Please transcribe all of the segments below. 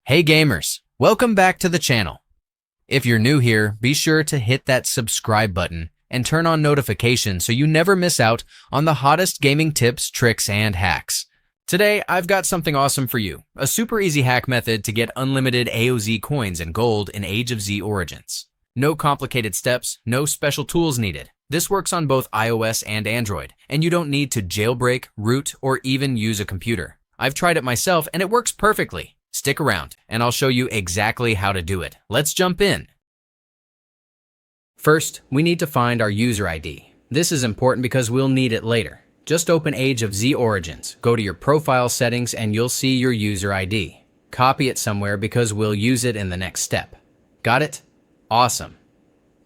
Hey gamers, welcome back to the channel. If you're new here, be sure to hit that subscribe button and turn on notifications so you never miss out on the hottest gaming tips, tricks, and hacks. Today, I've got something awesome for you, a super easy hack method to get unlimited AOZ coins and gold in Age of Z Origins. No complicated steps, no special tools needed. This works on both iOS and Android, and you don't need to jailbreak, root, or even use a computer. I've tried it myself and it works perfectly. Stick around, and I'll show you exactly how to do it. Let's jump in. First, we need to find our user ID. This is important because we'll need it later. Just open Age of Z Origins, go to your profile settings, and you'll see your user ID. Copy it somewhere because we'll use it in the next step. Got it? Awesome.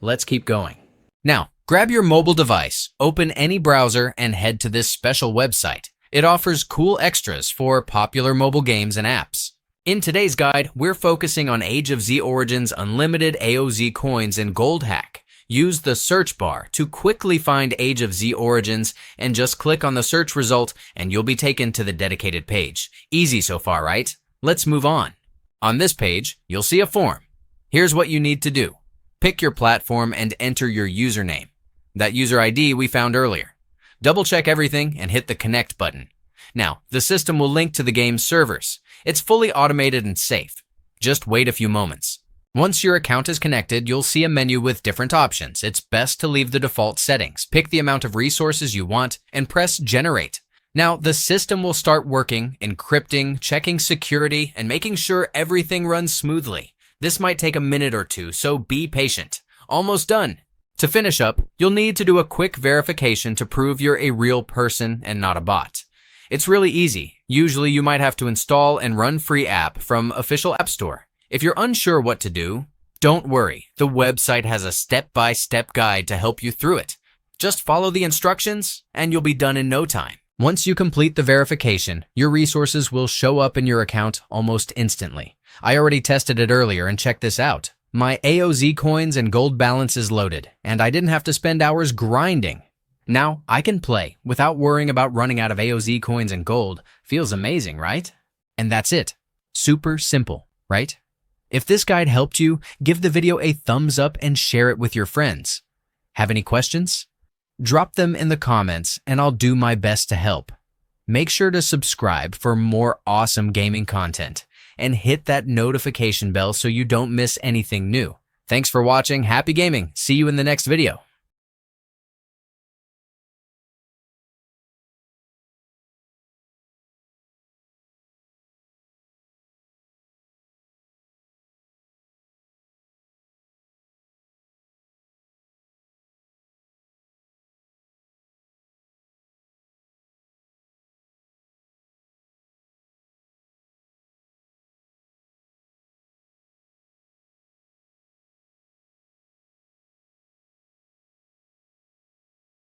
Let's keep going. Now, grab your mobile device, open any browser, and head to this special website. It offers cool extras for popular mobile games and apps. In today's guide, we're focusing on Age of Z Origins' unlimited AOZ coins and gold hack. Use the search bar to quickly find Age of Z Origins and just click on the search result and you'll be taken to the dedicated page. Easy so far, right? Let's move on. On this page, you'll see a form. Here's what you need to do. Pick your platform and enter your username. That user ID we found earlier. Double check everything and hit the connect button. Now, the system will link to the game's servers. It's fully automated and safe. Just wait a few moments. Once your account is connected, you'll see a menu with different options. It's best to leave the default settings. Pick the amount of resources you want and press generate. Now, the system will start working, encrypting, checking security, and making sure everything runs smoothly. This might take a minute or two, so be patient. Almost done. To finish up, you'll need to do a quick verification to prove you're a real person and not a bot. It's really easy. Usually you might have to install and run free app from official app store. If you're unsure what to do, don't worry. The website has a step-by-step guide to help you through it. Just follow the instructions and you'll be done in no time. Once you complete the verification, your resources will show up in your account almost instantly. I already tested it earlier and check this out. My AOZ coins and gold balance is loaded and I didn't have to spend hours grinding. Now, I can play without worrying about running out of AOZ coins and gold. Feels amazing, right? And that's it. Super simple, right? If this guide helped you, give the video a thumbs up and share it with your friends. Have any questions? Drop them in the comments and I'll do my best to help. Make sure to subscribe for more awesome gaming content and hit that notification bell so you don't miss anything new. Thanks for watching. Happy gaming. See you in the next video.